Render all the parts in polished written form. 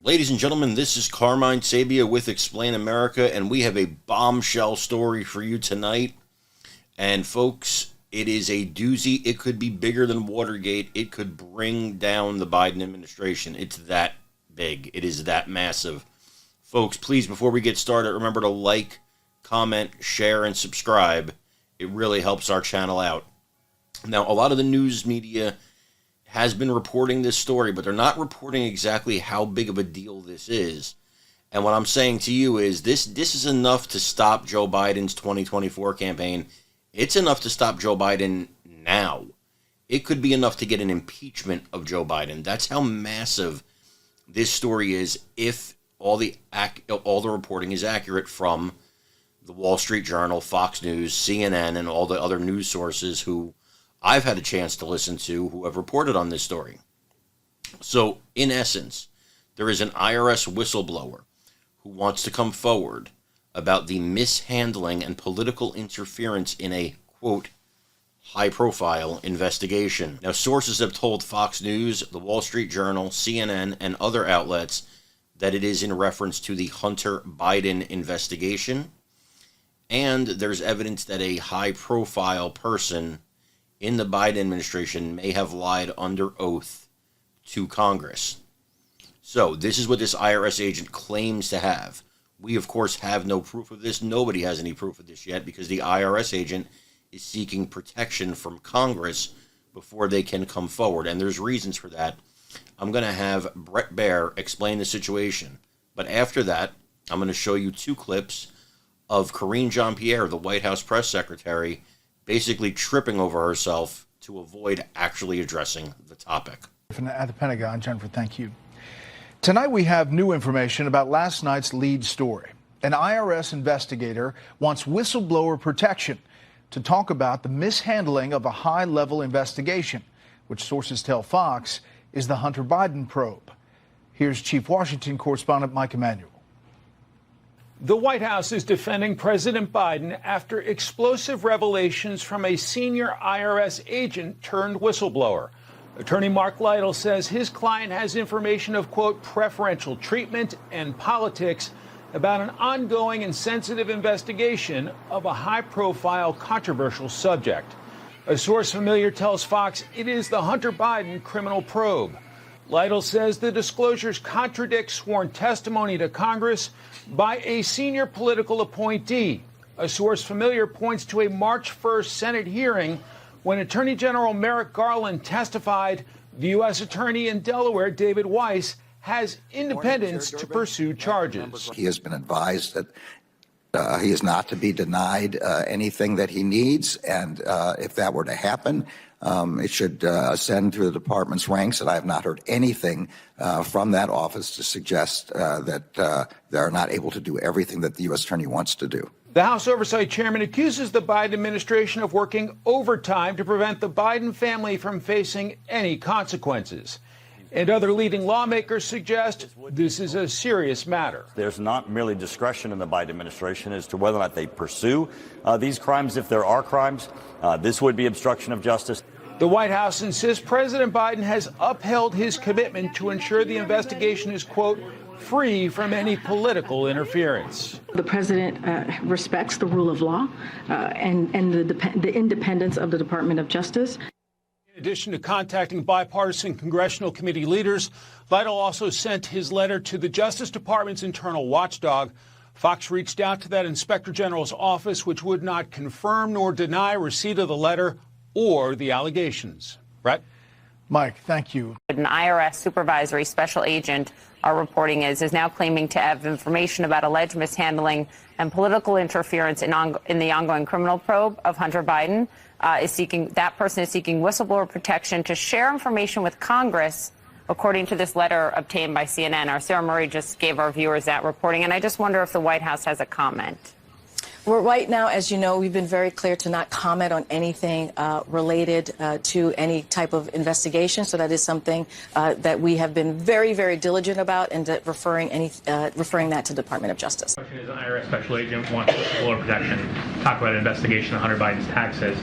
Ladies and gentlemen, this is Carmine Sabia with Explain America, and we have a bombshell story for you tonight. And folks, it is a doozy. It could be bigger than Watergate. It could bring down the Biden administration. It's that big. It is that massive. Folks, please, before we get started, remember to like, comment, share, and subscribe. It really helps our channel out. Now, a lot of the news media has been reporting this story, but they're not reporting exactly how big of a deal this is. And what I'm saying to you is this is enough to stop Joe Biden's 2024 campaign. It's enough to stop Joe Biden now. It could be enough to get an impeachment of Joe Biden. That's how massive this story is if all the reporting is accurate from the Wall Street Journal, Fox News, CNN, and all the other news sources who I've had a chance to listen to who have reported on this story. So, in essence, there is an IRS whistleblower who wants to come forward about the mishandling and political interference in a, quote, high-profile investigation. Now, sources have told Fox News, the Wall Street Journal, CNN, and other outlets that it is in reference to the Hunter Biden investigation, and there's evidence that a high-profile person in the Biden administration may have lied under oath to Congress. So this is what this IRS agent claims to have. We, of course, have no proof of this. Nobody has any proof of this yet because the IRS agent is seeking protection from Congress before they can come forward. And there's reasons for that. I'm going to have Brett Baer explain the situation. But after that, I'm going to show you two clips of Karine Jean-Pierre, the White House press secretary, basically tripping over herself to avoid actually addressing the topic. At the Pentagon, Jennifer, thank you. Tonight we have new information about last night's lead story. An IRS investigator wants whistleblower protection to talk about the mishandling of a high-level investigation, which sources tell Fox is the Hunter Biden probe. Here's Chief Washington correspondent Mike Emanuel. The White House is defending President Biden after explosive revelations from a senior IRS agent turned whistleblower. Attorney Mark Lytle says his client has information of, quote, preferential treatment and politics about an ongoing and sensitive investigation of a high-profile, controversial subject. A source familiar tells Fox it is the Hunter Biden criminal probe. Lytle says the disclosures contradict sworn testimony to Congress by a senior political appointee. A source familiar points to a March 1st Senate hearing when Attorney General Merrick Garland testified the U.S. Attorney in Delaware, David Weiss, has independence to pursue charges. He has been advised that he is not to be denied anything that he needs, and if that were to happen, it should ascend through the department's ranks, and I have not heard anything from that office to suggest that they're not able to do everything that the U.S. Attorney wants to do. The House Oversight Chairman accuses the Biden administration of working overtime to prevent the Biden family from facing any consequences. And other leading lawmakers suggest this is a serious matter. There's not merely discretion in the Biden administration as to whether or not they pursue these crimes. If there are crimes, this would be obstruction of justice. The White House insists President Biden has upheld his commitment to ensure the investigation is, quote, free from any political interference. The president respects the rule of law and the independence of the Department of Justice. In addition to contacting bipartisan congressional committee leaders, Lytle also sent his letter to the Justice Department's internal watchdog. Fox reached out to that Inspector General's office, which would not confirm nor deny receipt of the letter or the allegations. Brett? Mike, thank you. An IRS supervisory special agent, our reporting is now claiming to have information about alleged mishandling and political interference in the ongoing criminal probe of Hunter Biden. That person is seeking whistleblower protection to share information with Congress, according to this letter obtained by CNN. Our Sarah Murray just gave our viewers that reporting, and I just wonder if the White House has a comment. Well, right now, as you know, we've been very clear to not comment on anything related to any type of investigation. So that is something that we have been very, very diligent about, and referring that to the Department of Justice. The question is, an IRS special agent wants whistleblower protection. Talk about an investigation of Hunter Biden's taxes.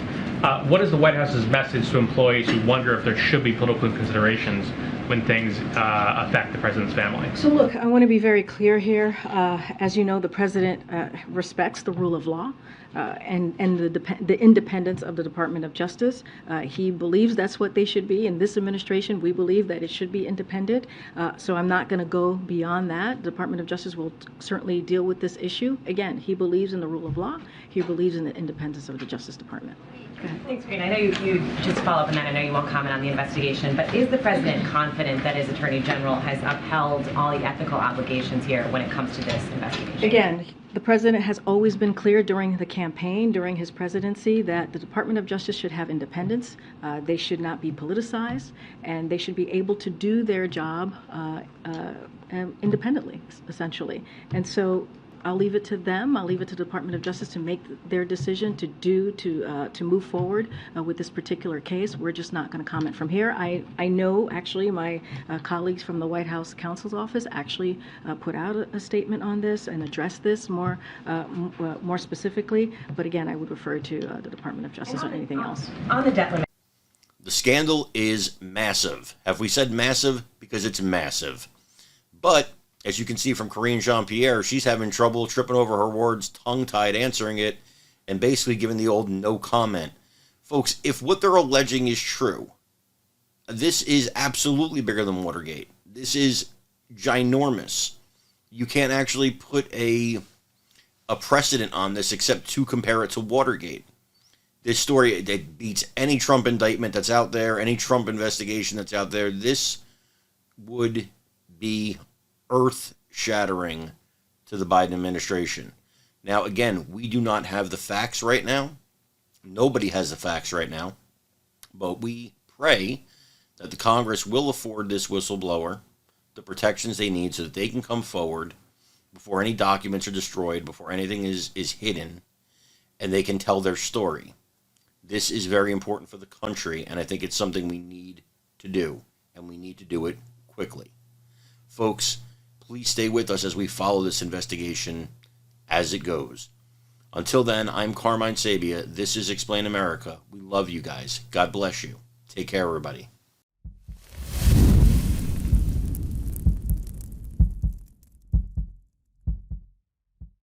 What is the White House's message to employees who wonder if there should be political considerations when things affect the president's family? So look, I want to be very clear here. As you know, the president respects the rule of law and the independence of the Department of Justice. He believes that's what they should be. In this administration, we believe that it should be independent. So I'm not going to go beyond that. The Department of Justice will certainly deal with this issue. Again, he believes in the rule of law. He believes in the independence of the Justice Department. Thanks, Karine. I know you just follow up on that. I know you won't comment on the investigation, but is the president confident that his attorney general has upheld all the ethical obligations here when it comes to this investigation? Again, the president has always been clear during the campaign, during his presidency, that the Department of Justice should have independence. They should not be politicized, and they should be able to do their job independently, essentially. And so I'll leave it to them. I'll leave it to the Department of Justice to make their decision to move forward with this particular case. We're just not going to comment from here. I know actually my colleagues from the White House counsel's office actually put out a statement on this and addressed this more specifically. But again, I would refer to the Department of Justice or anything else. On the debt limit. The scandal is massive. Have we said massive? Because it's massive. But as you can see from Karine Jean-Pierre, she's having trouble tripping over her words, tongue-tied, answering it, and basically giving the old no comment. Folks, if what they're alleging is true, this is absolutely bigger than Watergate. This is ginormous. You can't actually put a precedent on this except to compare it to Watergate. This story, it beats any Trump indictment that's out there, any Trump investigation that's out there. This would be earth-shattering to the Biden administration. Now, again, we do not have the facts right now. Nobody has the facts right now. But we pray that the Congress will afford this whistleblower the protections they need so that they can come forward before any documents are destroyed, before anything is hidden, and they can tell their story. This is very important for the country, and I think it's something we need to do, and we need to do it quickly. Folks, please stay with us as we follow this investigation as it goes. Until then, I'm Carmine Sabia. This is Explain America. We love you guys. God bless you. Take care, everybody.